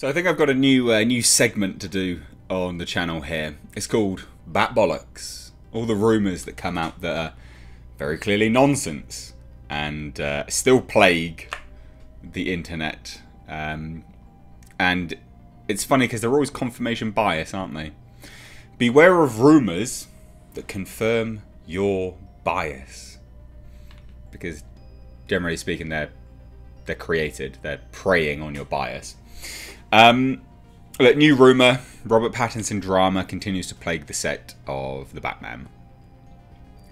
So I think I've got a new segment to do on the channel here. It's called Bat Bollocks. All the rumours that come out that are very clearly nonsense and still plague the internet. And it's funny because they're always confirmation bias, aren't they? Beware of rumours that confirm your bias. Because generally speaking, they're created. They're preying on your bias. Look, new rumour. Robert Pattinson drama continues to plague the set of The Batman.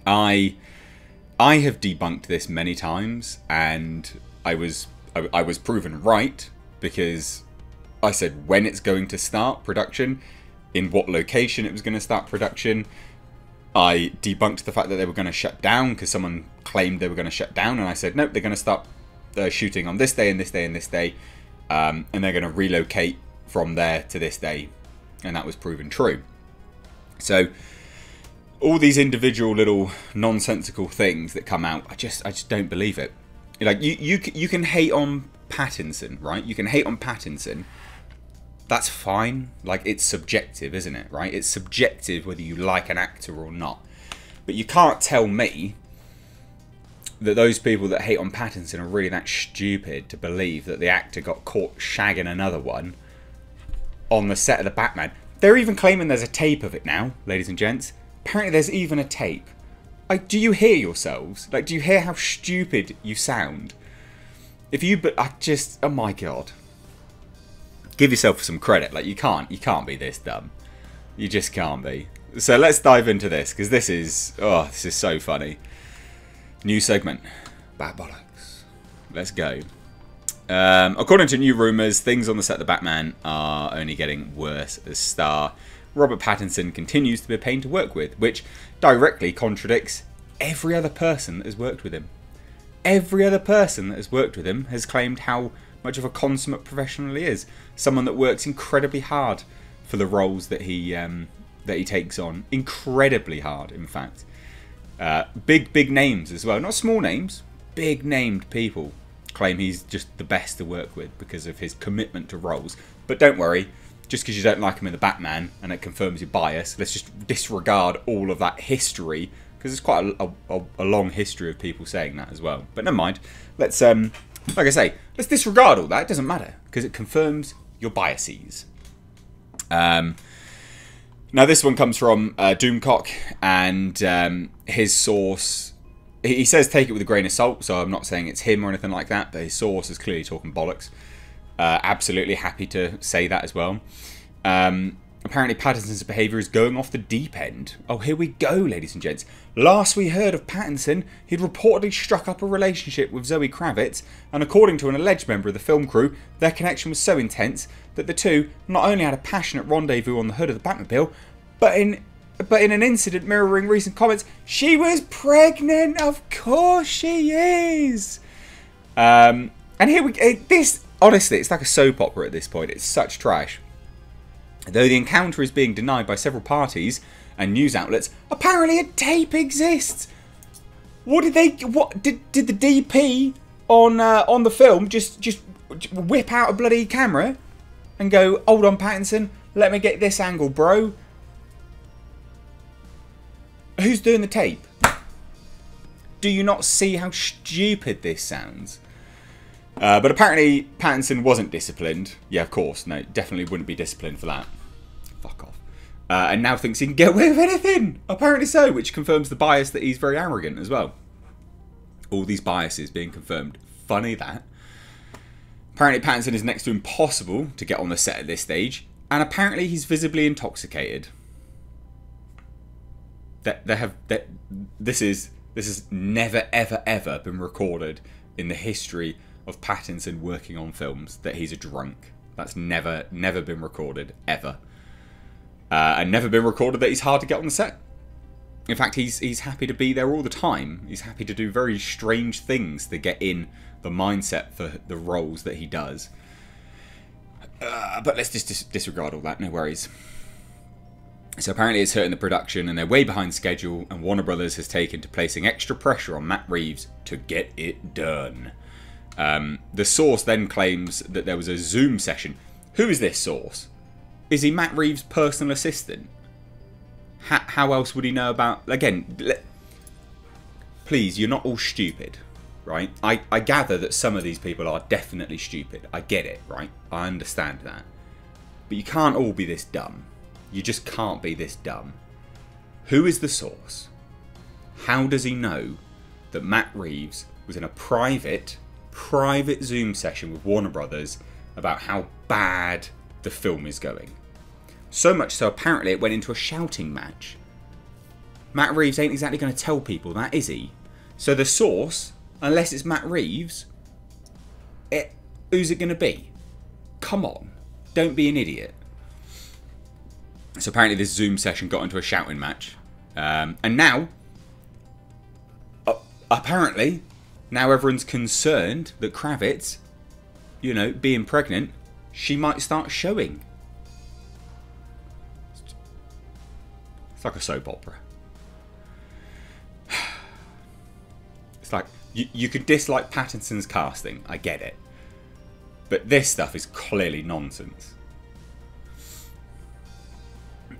I have debunked this many times, and I was proven right, because I said when it's going to start production, in what location it was going to start production. I debunked the fact that they were going to shut down because someone claimed they were going to shut down, and I said nope, they're going to start shooting on this day and this day and this day. And they're going to relocate from there to this day. And that was proven true. So, all these individual little nonsensical things that come out, I just don't believe it. Like, you can hate on Pattinson, right? You can hate on Pattinson. That's fine. Like, it's subjective, isn't it, right? It's subjective whether you like an actor or not. But you can't tell me that those people that hate on Pattinson are really that stupid to believe that the actor got caught shagging another one on the set of The Batman. They're even claiming there's a tape of it now, ladies and gents. Apparently there's even a tape. Like, do you hear yourselves? Like, do you hear how stupid you sound? If you, but I just, oh my god. Give yourself some credit. Like, you can't be this dumb. You just can't be. So let's dive into this, because this is so funny. New segment, Bat Bollocks. Let's go. According to new rumours, things on the set of The Batman are only getting worse as star. Robert Pattinson continues to be a pain to work with, which directly contradicts every other person that has worked with him. Every other person that has worked with him has claimed how much of a consummate professional he is. Someone that works incredibly hard for the roles that he takes on. Incredibly hard, in fact. Big names as well. Not small names. Big named people claim he's just the best to work with because of his commitment to roles. But don't worry. Just because you don't like him in The Batman and it confirms your bias, let's just disregard all of that history. Because it's quite a long history of people saying that as well. But never mind. Let's, like I say, let's disregard all that. It doesn't matter. Because it confirms your biases. Now this one comes from Doomcock, and his source, he says take it with a grain of salt, so I'm not saying it's him or anything like that, but his source is clearly talking bollocks. Absolutely happy to say that as well. Apparently Pattinson's behaviour is going off the deep end. Oh, here we go, ladies and gents. Last we heard of Pattinson, he'd reportedly struck up a relationship with Zoe Kravitz, and according to an alleged member of the film crew, their connection was so intense that the two not only had a passionate rendezvous on the hood of the Batmobile, but in an incident mirroring recent comments, she was pregnant. Of course she is. And here we go. This, honestly, it's like a soap opera at this point. It's such trash. Though the encounter is being denied by several parties and news outlets, apparently a tape exists. What did they? What did the DP on the film just whip out a bloody camera and go, "Hold on, Pattinson, let me get this angle, bro." Who's doing the tape? Do you not see how stupid this sounds? But apparently Pattinson wasn't disciplined. Yeah, of course. No, definitely wouldn't be disciplined for that. Fuck off. And now thinks he can get away with anything. Apparently so, which confirms the bias that he's very arrogant as well. All these biases being confirmed. Funny that. Apparently Pattinson is next to impossible to get on the set at this stage. And apparently he's visibly intoxicated. This has never ever been recorded in the history of Pattinson working on films that he's a drunk. That's never been recorded ever, and never been recorded that he's hard to get on the set. In fact, he's happy to be there all the time. He's happy to do very strange things to get in the mindset for the roles that he does. But let's just disregard all that. No worries. So apparently it's hurting the production and they're way behind schedule, and Warner Brothers has taken to placing extra pressure on Matt Reeves to get it done. The source then claims that there was a Zoom session. Who is this source? Is he Matt Reeves' personal assistant? How else would he know about... Again, please, you're not all stupid, right? I gather that some of these people are definitely stupid. I get it, right? I understand that. But you can't all be this dumb. You just can't be this dumb. Who is the source? How does he know that Matt Reeves was in a private Zoom session with Warner Brothers about how bad the film is going? So much so, apparently, it went into a shouting match. Matt Reeves ain't exactly going to tell people that, is he? So the source, unless it's Matt Reeves, who's it going to be? Come on. Don't be an idiot. So apparently this Zoom session got into a shouting match. And now, apparently, now everyone's concerned that Kravitz, you know, being pregnant, she might start showing. It's like a soap opera. It's like, you could dislike Pattinson's casting, I get it. But this stuff is clearly nonsense.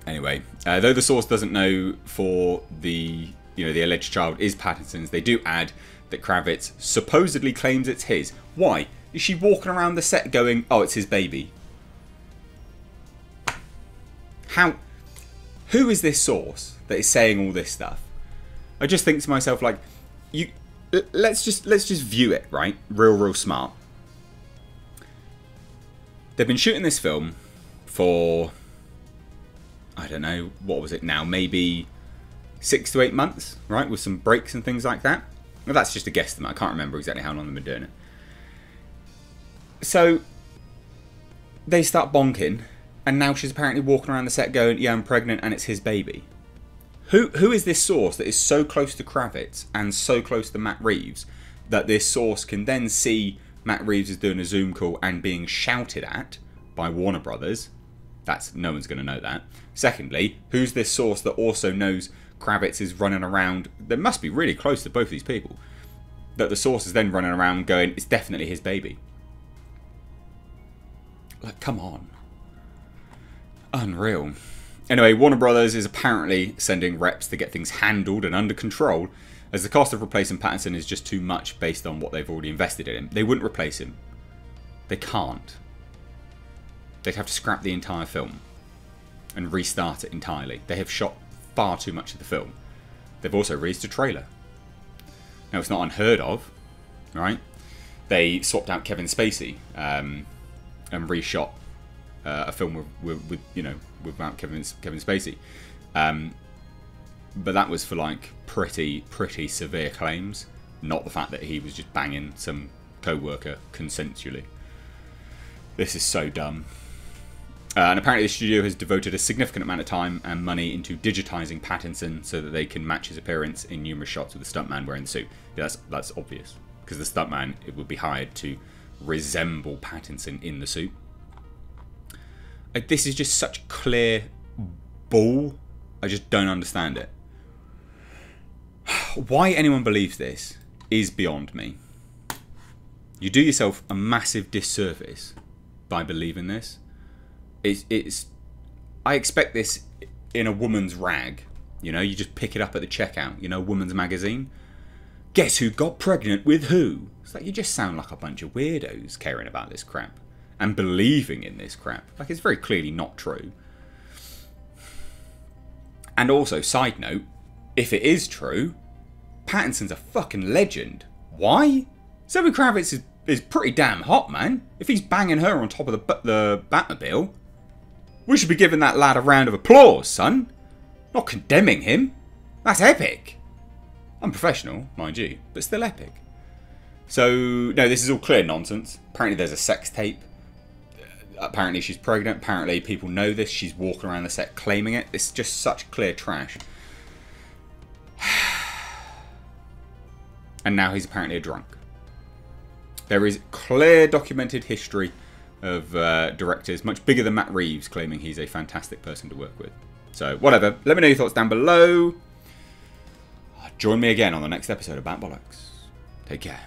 Anyway, though the source doesn't know for the alleged child is Pattinson's, they do add that Kravitz supposedly claims it's his. Why? Is she walking around the set going, oh, it's his baby? How? Who is this source that is saying all this stuff? I just think to myself, like, let's just view it, right? Real smart. They've been shooting this film for, I don't know, what was it now? Maybe 6 to 8 months, right? With some breaks and things like that. Well, that's just a guesstimate. I can't remember exactly how long they've been doing it. So they start bonking, and now she's apparently walking around the set going, yeah, I'm pregnant and it's his baby. Who is this source that is so close to Kravitz and so close to Matt Reeves that this source can then see Matt Reeves is doing a Zoom call and being shouted at by Warner Brothers? No one's going to know that. Secondly, who's this source that also knows Kravitz is running around? They must be really close to both these people. That the source is then running around going, it's definitely his baby. Like, come on. Unreal. Anyway, Warner Brothers is apparently sending reps to get things handled and under control, as the cost of replacing Pattinson is just too much based on what they've already invested in him. They wouldn't replace him. They can't. They'd have to scrap the entire film and restart it entirely. They have shot far too much of the film. They've also released a trailer. Now, it's not unheard of, right? They swapped out Kevin Spacey and reshot a film without Kevin Spacey. But that was for like pretty severe claims, not the fact that he was just banging some co-worker consensually. This is so dumb. And apparently the studio has devoted a significant amount of time and money into digitising Pattinson so that they can match his appearance in numerous shots with the stuntman wearing the suit. Yeah, that's obvious, because the stuntman would be hired to resemble Pattinson in the suit. Like, this is just such clear bull. I just don't understand it. Why anyone believes this is beyond me. You do yourself a massive disservice by believing this. I expect this in a woman's rag. You know, you just pick it up at the checkout. You know, woman's magazine. Guess who got pregnant with who? It's like, you just sound like a bunch of weirdos caring about this crap and believing in this crap. Like, it's very clearly not true. And also, side note, if it is true, Pattinson's a fucking legend. Why? Zoe Kravitz is pretty damn hot, man. If he's banging her on top of the Batmobile, we should be giving that lad a round of applause, son. Not condemning him. That's epic. Unprofessional, mind you, but still epic. So, no, this is all clear nonsense. Apparently there's a sex tape. Apparently she's pregnant. Apparently people know this. She's walking around the set claiming it. It's just such clear trash. And now he's apparently a drunk. There is clear documented history of directors much bigger than Matt Reeves claiming he's a fantastic person to work with. So, whatever. Let me know your thoughts down below. Join me again on the next episode of Bat Bollocks. Take care.